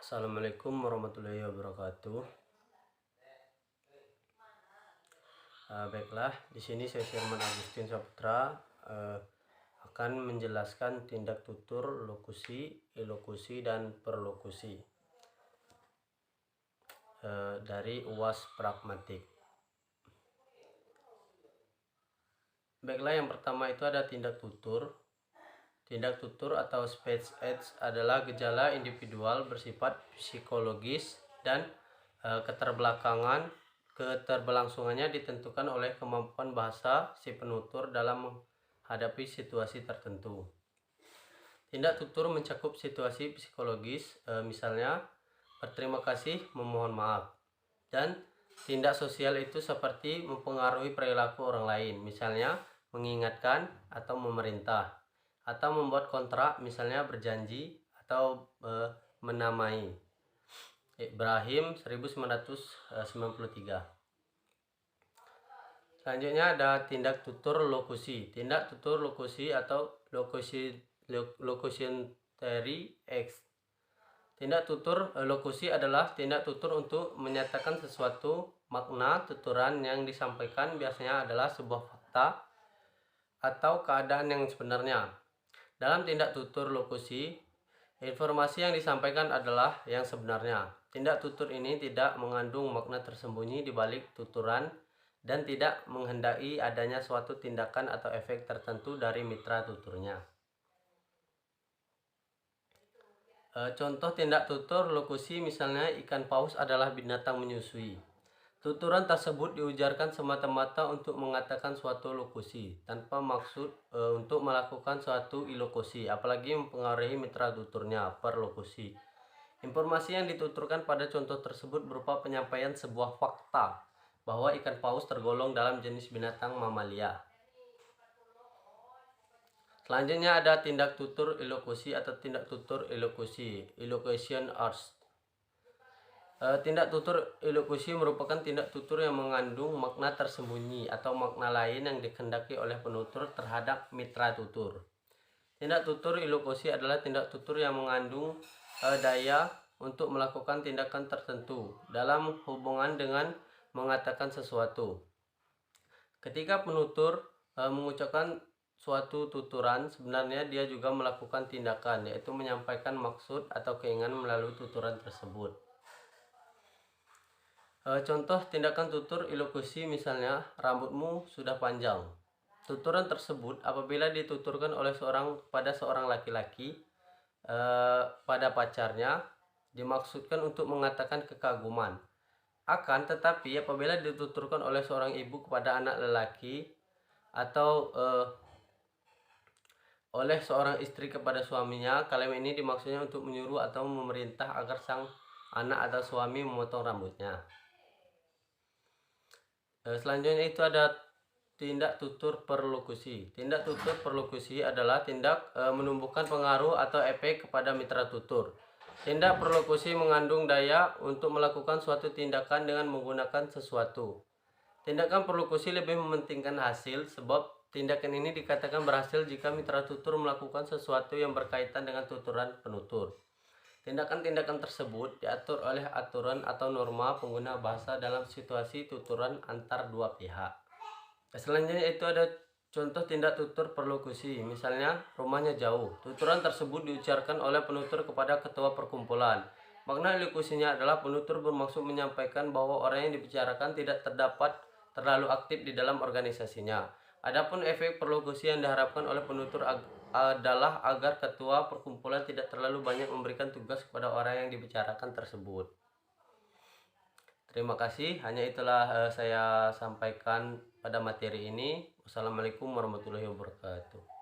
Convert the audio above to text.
Assalamualaikum warahmatullahi wabarakatuh. Baiklah, di sini saya Firman Agustin Saputra akan menjelaskan tindak tutur, lokusi, ilokusi, dan perlokusi dari UAS Pragmatik. Baiklah, yang pertama itu ada tindak tutur. Tindak tutur atau speech aids adalah gejala individual bersifat psikologis dan keterbelaksangannya ditentukan oleh kemampuan bahasa si penutur dalam menghadapi situasi tertentu. Tindak tutur mencakup situasi psikologis, misalnya berterima kasih, memohon maaf. Dan tindak sosial itu seperti mempengaruhi perilaku orang lain, misalnya mengingatkan atau memerintah, atau membuat kontrak, misalnya berjanji atau menamai. Ibrahim 1993. Selanjutnya ada tindak tutur lokusi. Tindak tutur lokusi atau locutionary acts. Tindak tutur lokusi adalah tindak tutur untuk menyatakan sesuatu. Makna tuturan yang disampaikan biasanya adalah sebuah fakta atau keadaan yang sebenarnya. Dalam tindak tutur lokusi, informasi yang disampaikan adalah yang sebenarnya. Tindak tutur ini tidak mengandung makna tersembunyi di balik tuturan dan tidak menghendaki adanya suatu tindakan atau efek tertentu dari mitra tuturnya. Contoh tindak tutur lokusi, misalnya ikan paus adalah binatang menyusui. Tuturan tersebut diujarkan semata-mata untuk mengatakan suatu lokusi, tanpa maksud untuk melakukan suatu ilokusi, apalagi mempengaruhi mitra tuturnya, perlokusi. Informasi yang dituturkan pada contoh tersebut berupa penyampaian sebuah fakta, bahwa ikan paus tergolong dalam jenis binatang mamalia. Selanjutnya ada tindak tutur ilokusi atau tindak tutur ilokusi, elocution arts. Tindak tutur ilokusi merupakan tindak tutur yang mengandung makna tersembunyi atau makna lain yang dikehendaki oleh penutur terhadap mitra tutur. Tindak tutur ilokusi adalah tindak tutur yang mengandung daya untuk melakukan tindakan tertentu dalam hubungan dengan mengatakan sesuatu. Ketika penutur mengucapkan suatu tuturan, sebenarnya dia juga melakukan tindakan, yaitu menyampaikan maksud atau keinginan melalui tuturan tersebut. Contoh tindakan tutur ilokusi, misalnya rambutmu sudah panjang. Tuturan tersebut apabila dituturkan oleh seorang laki-laki pada pacarnya, dimaksudkan untuk mengatakan kekaguman. Akan tetapi apabila dituturkan oleh seorang ibu kepada anak lelaki atau oleh seorang istri kepada suaminya, kalimat ini dimaksudnya untuk menyuruh atau memerintah agar sang anak atau suami memotong rambutnya. Selanjutnya itu ada tindak tutur perlokusi. Tindak tutur perlokusi adalah tindak menumbuhkan pengaruh atau efek kepada mitra tutur. Tindak perlokusi mengandung daya untuk melakukan suatu tindakan dengan menggunakan sesuatu. Tindakan perlokusi lebih mementingkan hasil, sebab tindakan ini dikatakan berhasil jika mitra tutur melakukan sesuatu yang berkaitan dengan tuturan penutur. Tindakan-tindakan tersebut diatur oleh aturan atau norma pengguna bahasa dalam situasi tuturan antar dua pihak. Selanjutnya itu ada contoh tindak tutur perlokusi, misalnya rumahnya jauh. Tuturan tersebut diucapkan oleh penutur kepada ketua perkumpulan. Makna ilokusinya adalah penutur bermaksud menyampaikan bahwa orang yang dibicarakan tidak terdapat terlalu aktif di dalam organisasinya. Adapun efek perlokusi yang diharapkan oleh penutur adalah agar ketua perkumpulan tidak terlalu banyak memberikan tugas kepada orang yang dibicarakan tersebut. Terima kasih, hanya itulah saya sampaikan pada materi ini. Wassalamualaikum warahmatullahi wabarakatuh.